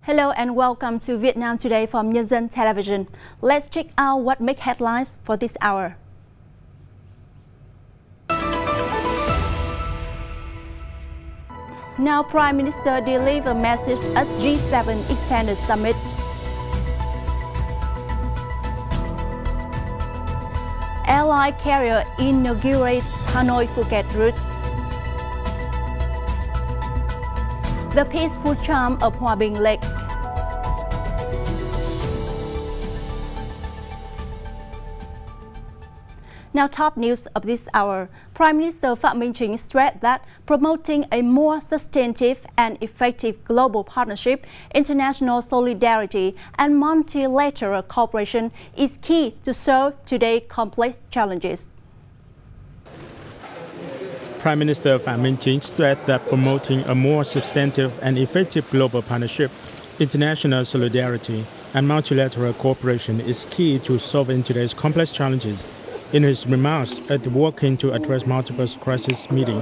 Hello and welcome to Vietnam Today from Nhân Television. Let's check out what make headlines for this hour. Now Prime Minister deliver message at G7 Expanded Summit. Airline carrier inaugurates Hanoi-Phuket route. The peaceful charm of Hòa Bình Lake. Now top news of this hour. Prime Minister Phạm Minh Chính stressed that promoting a more substantive and effective global partnership, international solidarity and multilateral cooperation is key to solve today's complex challenges. Prime Minister Phạm Minh Chính stressed that promoting a more substantive and effective global partnership, international solidarity and multilateral cooperation is key to solving today's complex challenges. In his remarks at the Working to Address Multiple Crises meeting,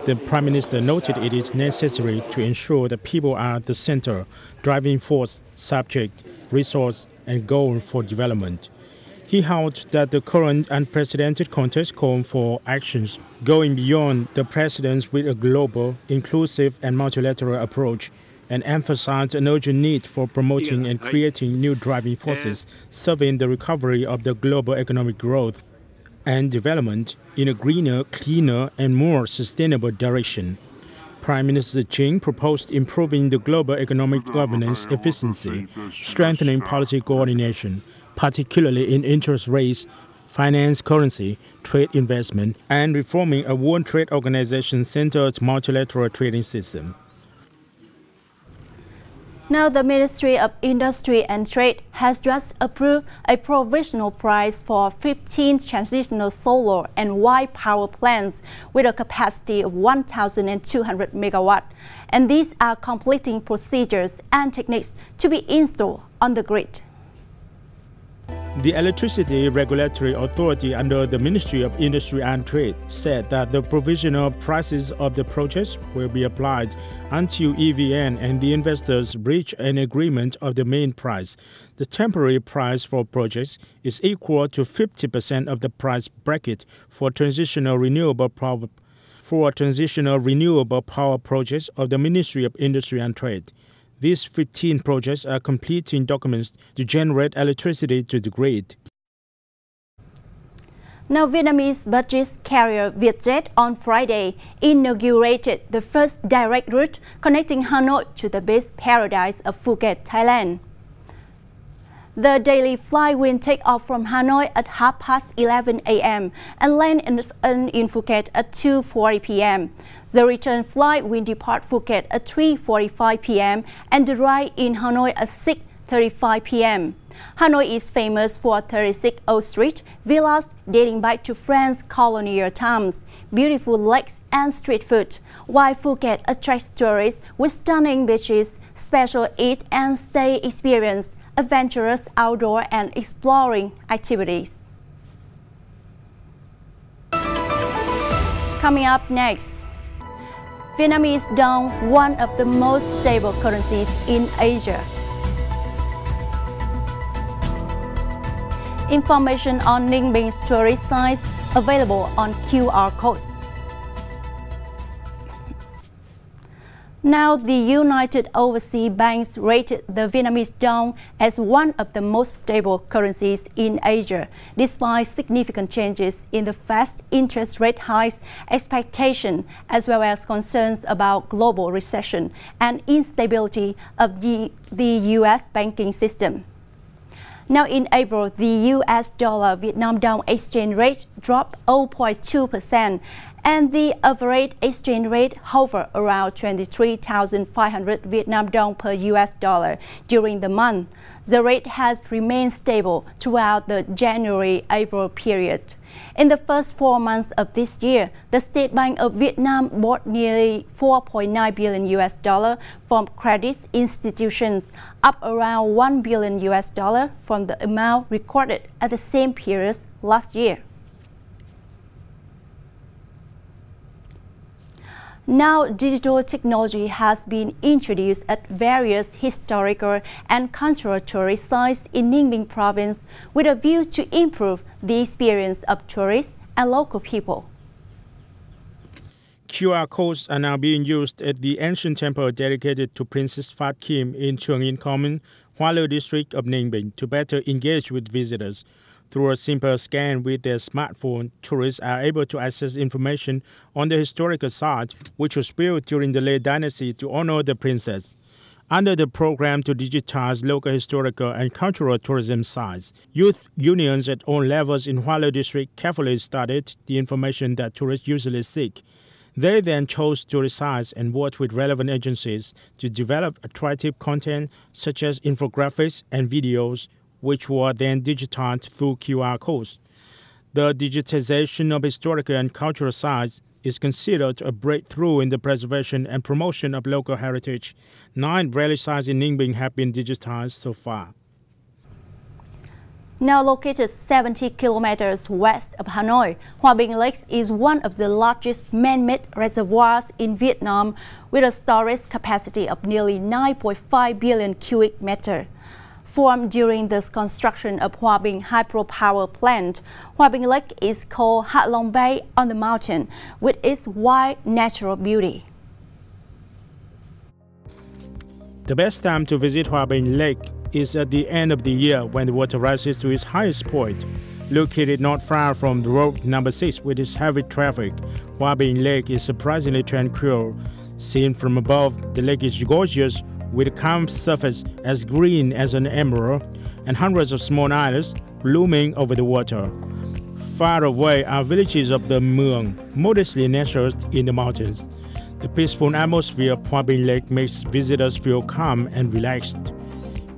the Prime Minister noted it is necessary to ensure that people are the center, driving force, subject, resource, and goal for development. He held that the current unprecedented context called for actions going beyond the precedents with a global, inclusive, and multilateral approach, and emphasized an urgent need for promoting and creating new driving forces, serving the recovery of the global economic growth and development in a greener, cleaner, and more sustainable direction. Prime Minister Chính proposed improving the global economic governance efficiency, strengthening policy coordination, particularly in interest rates, finance, currency, trade investment, and reforming a World Trade Organization-centered multilateral trading system. Now, the Ministry of Industry and Trade has just approved a provisional price for 15 transitional solar and wind power plants with a capacity of 1,200 megawatt. And these are completing procedures and techniques to be installed on the grid. The Electricity Regulatory Authority under the Ministry of Industry and Trade said that the provisional prices of the projects will be applied until EVN and the investors reach an agreement of the main price. The temporary price for projects is equal to 50% of the price bracket for transitional renewable power projects of the Ministry of Industry and Trade. These 15 projects are completing documents to generate electricity to the grid. Now, Vietnamese budget carrier Vietjet on Friday inaugurated the first direct route connecting Hanoi to the beach paradise of Phuket, Thailand. The daily flight will take off from Hanoi at 11:30 a.m. and land in Phuket at 2:40 p.m. The return flight will depart Phuket at 3:45 p.m. and arrive in Hanoi at 6:35 p.m. Hanoi is famous for 36 old street villas dating back to France's colonial times, beautiful lakes and street food, while Phuket attracts tourists with stunning beaches, special eat and stay experience, adventurous outdoor and exploring activities. Coming up next, Vietnamese dong, one of the most stable currencies in Asia. Information on Ninh Bing's tourist sites available on QR codes. Now, the United Overseas Banks rated the Vietnamese dong as one of the most stable currencies in Asia, despite significant changes in the fast interest rate hikes expectation, as well as concerns about global recession and instability of the U.S. banking system. Now, in April, the U.S. dollar-Vietnam dong exchange rate dropped 0.2%, and the average exchange rate hovered around 23,500 Vietnam dong per US dollar during the month. The rate has remained stable throughout the January-April period. In the first 4 months of this year, the State Bank of Vietnam bought nearly 4.9 billion US dollar from credit institutions, up around 1 billion US dollar from the amount recorded at the same period last year. Now, digital technology has been introduced at various historical and cultural tourist sites in Ninh Bình province with a view to improve the experience of tourists and local people. QR codes are now being used at the ancient temple dedicated to Princess Phát Kim in Trường Yên Common, Hoa Lư district of Ninh Bình, to better engage with visitors. Through a simple scan with their smartphone, tourists are able to access information on the historical site, which was built during the late dynasty to honor the princess. Under the program to digitize local historical and cultural tourism sites, youth unions at all levels in Hoa Lư district carefully studied the information that tourists usually seek. They then chose tourist sites and worked with relevant agencies to develop attractive content such as infographics and videos, which were then digitized through QR codes. The digitization of historical and cultural sites is considered a breakthrough in the preservation and promotion of local heritage. 9 relic sites in Ninh Bình have been digitized so far. Now located 70 kilometers west of Hanoi, Hòa Bình Lake is one of the largest man-made reservoirs in Vietnam with a storage capacity of nearly 9.5 billion cubic meters. Formed during the construction of Hòa Bình hydropower plant, Hòa Bình Lake is called Hạ Long Bay on the mountain with its wide natural beauty. The best time to visit Hòa Bình Lake is at the end of the year when the water rises to its highest point. Located not far from the road number 6 with its heavy traffic, Hòa Bình Lake is surprisingly tranquil. Seen from above, the lake is gorgeous with a calm surface as green as an emerald and hundreds of small islands looming over the water. Far away are villages of the Mueang, modestly nestled in the mountains. The peaceful atmosphere of Hòa Bình Lake makes visitors feel calm and relaxed.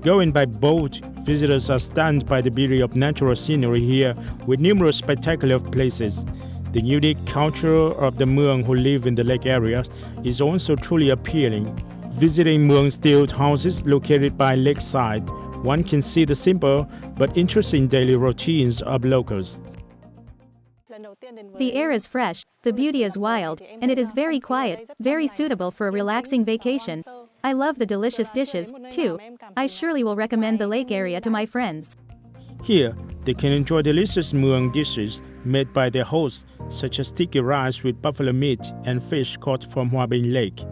Going by boat, visitors are stunned by the beauty of natural scenery here with numerous spectacular places. The unique culture of the Mueang who live in the lake area is also truly appealing. Visiting Mueang steel houses located by lakeside, one can see the simple but interesting daily routines of locals. The air is fresh, the beauty is wild, and it is very quiet, very suitable for a relaxing vacation. I love the delicious dishes, too. I surely will recommend the lake area to my friends. Here, they can enjoy delicious Mueang dishes made by their hosts, such as sticky rice with buffalo meat and fish caught from Hòa Bình Lake.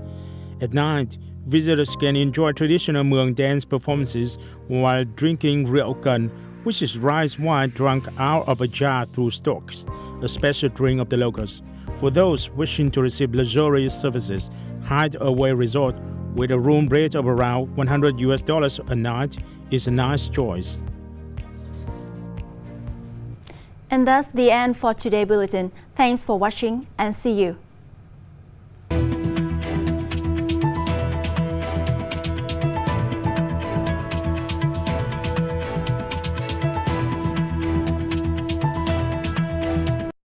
At night, visitors can enjoy traditional Mueang dance performances while drinking rượu, which is rice wine drunk out of a jar through stalks, a special drink of the locals. For those wishing to receive luxurious services, Hideaway Resort with a room rate of around $100 a night is a nice choice. And that's the end for today's bulletin. Thanks for watching and see you.